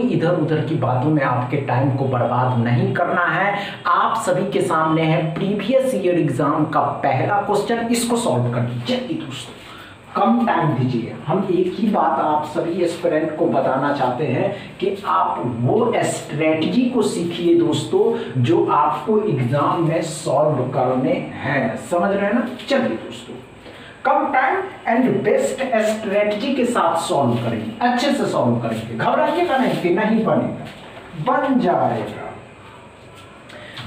इधर उधर की बातों में आपके टाइम को बर्बाद नहीं करना है। आप सभी के सामने है प्रीवियस ईयर एग्जाम का पहला क्वेश्चन, इसको सॉल्व कर दीजिए दोस्तों, कम टाइम दीजिए। हम एक ही बात आप सभी एस्पिरेंट को बताना चाहते हैं कि आप वो स्ट्रेटजी को सीखिए दोस्तों जो आपको एग्जाम में सॉल्व करने हैं, समझ रहे हैं ना। चलिए दोस्तों, कम टाइम एंड बेस्ट स्ट्रेटजी के साथ सॉल्व करेंगे, अच्छे से सॉल्व करेंगे, घबराइएगा नहीं कि नहीं बनेगा, बन जाएगा,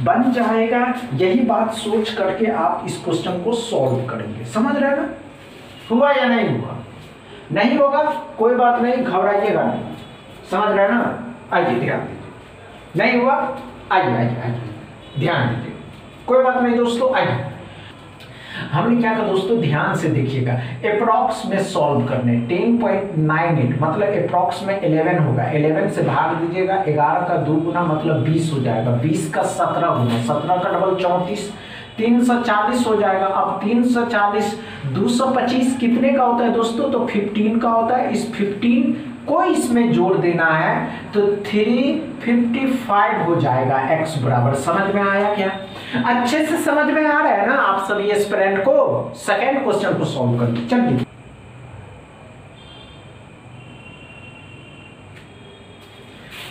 बन जाएगा। यही बात सोच करके आप इस क्वेश्चन को सॉल्व करेंगे, समझ रहे हैं ना। हुआ या नहीं हुआ? नहीं होगा कोई बात नहीं, घबराइएगा नहीं, समझ रहे हैं ना। आइए ध्यान दीजिए, नहीं हुआ, आइए आइए आइए ध्यान दीजिए, कोई बात नहीं दोस्तों। आइए, हमने क्या कहा दोस्तों, ध्यान से देखिएगा। अप्रॉक्स में सॉल्व करने 10.98 मतलब अप्रॉक्स में 11 होगा, 11 से भाग दीजिएगा, 11 का 2 गुना मतलब 20 हो जाएगा, 20 का 17 गुना, 17 का डबल 34, 340 हो जाएगा। अब 340 225 कितने का होता है दोस्तों, तो 15 का होता है। इस 15 को इसमें जोड़ देना है तो 355 हो जाएगा x बराबर। समझ में आया क्या? अच्छे से समझ में आ रहा है ना आप सभी एस्पिरेंट को। सेकेंड क्वेश्चन को सॉल्व कर दो, चलिए।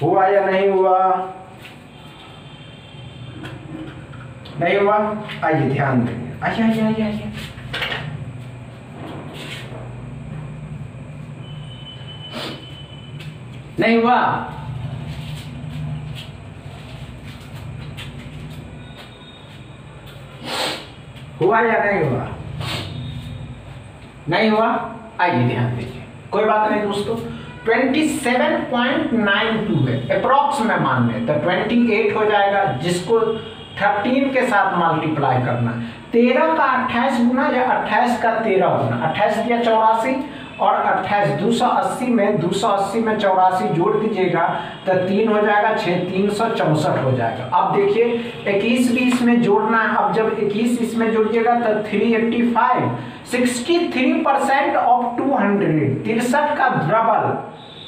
हुआ या नहीं हुआ? नहीं हुआ, आइए ध्यान देंगे, आइए आइए आइए आइए। नहीं हुआ, हुआ या नहीं हुआ? नहीं हुआ, आइए ध्यान दीजिए, कोई बात नहीं दोस्तों। 27.92 है, अप्रॉक्स में मान लें तो 28 हो जाएगा, जिसको 13 के साथ मल्टीप्लाई करना। 13 का 28 गुना या 28 का 13 गुना, 28 दिया 84 और 28 280 में 84 जोड़ दीजिएगा तो 3 हो जाएगा, 6 364 हो जाएगा। अब देखिए 21 भी इसमें जोड़ना है, अब जब 21 इसमें जोड़िएगा तो 385, 63% ऑफ 200, 63 का डबल,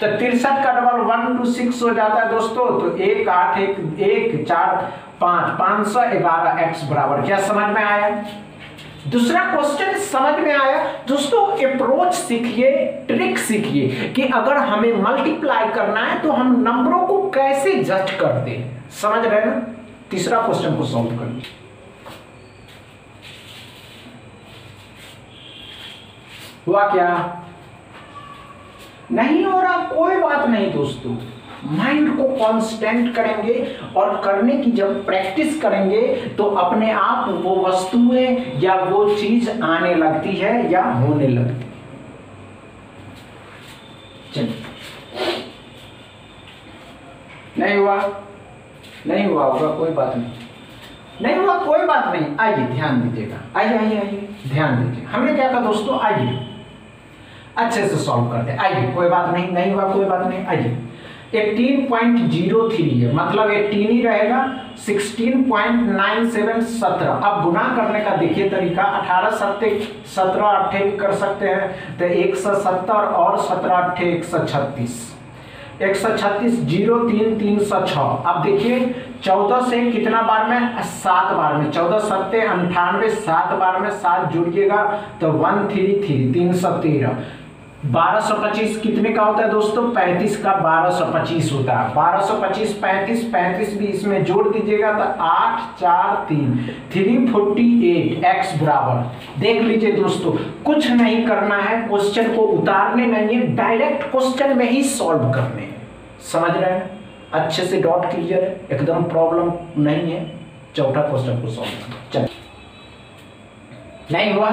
तो 63 का डबल 126 हो जाता है दोस्तों। तो 1 8 1 4 5 511 x बराबर। क्या समझ में आया? दूसरा क्वेश्चन समझ में आया दोस्तों। अप्रोच सीखिए, ट्रिक सीखिए कि अगर हमें मल्टीप्लाई करना है तो हम नंबरों को कैसे जस्ट करते हैं, समझ रहे हैं ना। तीसरा क्वेश्चन को सॉल्व करिए। हुआ क्या? नहीं हो रहा, कोई बात नहीं दोस्तों, माइंड को कांस्टेंट करेंगे और करने की जब प्रैक्टिस करेंगे तो अपने आप वो वस्तुएं या वो चीज आने लगती है या होने लगती है। चलिए, नहीं हुआ, नहीं हुआ होगा, कोई बात नहीं, नहीं हुआ कोई बात नहीं। आइए ध्यान दीजिएगा, आइए आइए आइए ध्यान दीजिए। हमने क्या कहा दोस्तों, आइए अच्छे से सॉल्व करते हैं। आइए, कोई बात नहीं, नहीं हुआ कोई बात नहीं। आइए 18.03 है, मतलब 18 ही रहेगा। 16.97 17। अब गुना करने का देखिए तरीका, 18 7 17 8 भी कर सकते हैं तो 170 और 17 8 136, 136 0 3 306। अब देखिए 14 से कितना बार में, 7 बार में, 14 7 98, 7 बार में 7 जुड़िएगा तो 133 313। 1225 कितने का होता है दोस्तों, 35 का 1225 होता है। 1225 35, 35 भी इसमें जोड़ दीजिएगा तो 8 4 3 348 x बराबर। देख लीजिए दोस्तों, कुछ नहीं करना है, क्वेश्चन को उतारने नहीं है, डायरेक्ट क्वेश्चन में ही सॉल्व करने हैं, समझ रहे हैं? अच्छे से डॉट क्लियर है, एकदम प्रॉब्लम नहीं है। चौथा क्वेश्चन को सॉल्व करें, चलिए। नहीं हुआ,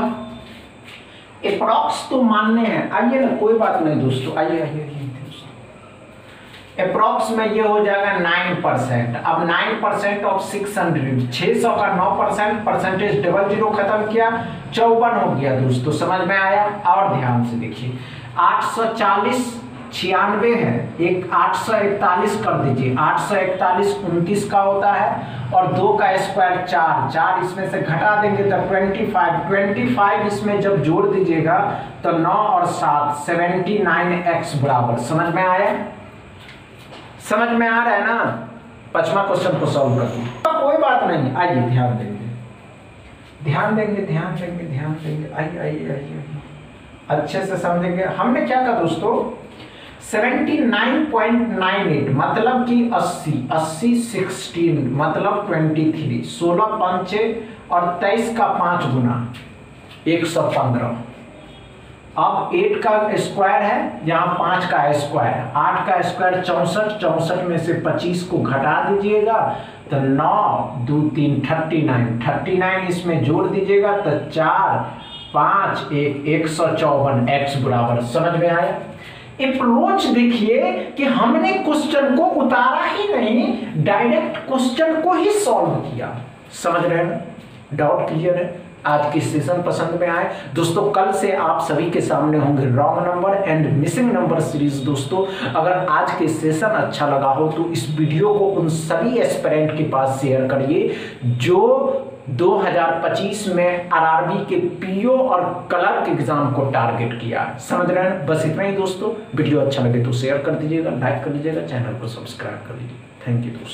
अप्रॉक्स तो मानने हैं, आइए ना, कोई बात नहीं दोस्तों, आइए आइए दोस्तों। अप्रॉक्स में ये हो जाएगा 9%। अब 9% ऑफ 600, 600 का 9%, परसेंटेज डबल जीरो खत्म किया, 54 हो गया दोस्तों, समझ में आया? और ध्यान से देखिए, 840 96 है, एक 841 कर दीजिए, 841 29 का होता है और 2 का स्क्वायर 4, 4 इसमें से घटा देंगे तो 25 इसमें जब जोड़ दीजिएगा तो 9 और 7 79 x बराबर। समझ में आया? समझ में आ रहा है ना? 5वां क्वेश्चन को सॉल्व कर दिए। तो कोई बात नहीं, आइए ध्यान देंगे, ध्यान देंगे, ध्यान देंगे, ध्यान देंगे। आइए आइए आइए, अच्छे से समझेंगे। हमने क्या कहा दोस्तों, 79.98 मतलब कि 80 16 मतलब 23, 16 पंचे और 23 का 5 गुना 115। अब 8 का स्क्वायर है, यहाँ 5 का स्क्वायर, 8 का स्क्वायर 64, 64 में से 25 को घटा दीजिएगा तो 9 2 3 39, 39 इसमें जोड़ दीजिएगा तो 4 5 1 154 x बराबर। समझ में आया? अप्रोच देखिए कि हमने क्वेश्चन को उतारा ही नहीं, डायरेक्ट क्वेश्चन को ही सॉल्व किया। समझ रहे हैं? डाउट क्लियर है? आज की सेशन पसंद में आए दोस्तों, कल से आप सभी के सामने होंगे wrong number and missing number series. दोस्तों अगर आज के सेशन अच्छा लगा हो तो इस वीडियो को उन सभी एस्पिरेंट के पास शेयर करिए जो 2025 में आरआरबी के पीओ और क्लर्क एग्जाम को टारगेट किया। समझ रहे हैं? बस इतना ही दोस्तों। वीडियो अच्छा लगे तो शेयर कर दीजिएगा, लाइक कर लीजिएगा, चैनल को सब्सक्राइब कर लीजिए। थैंक यू दोस्तों।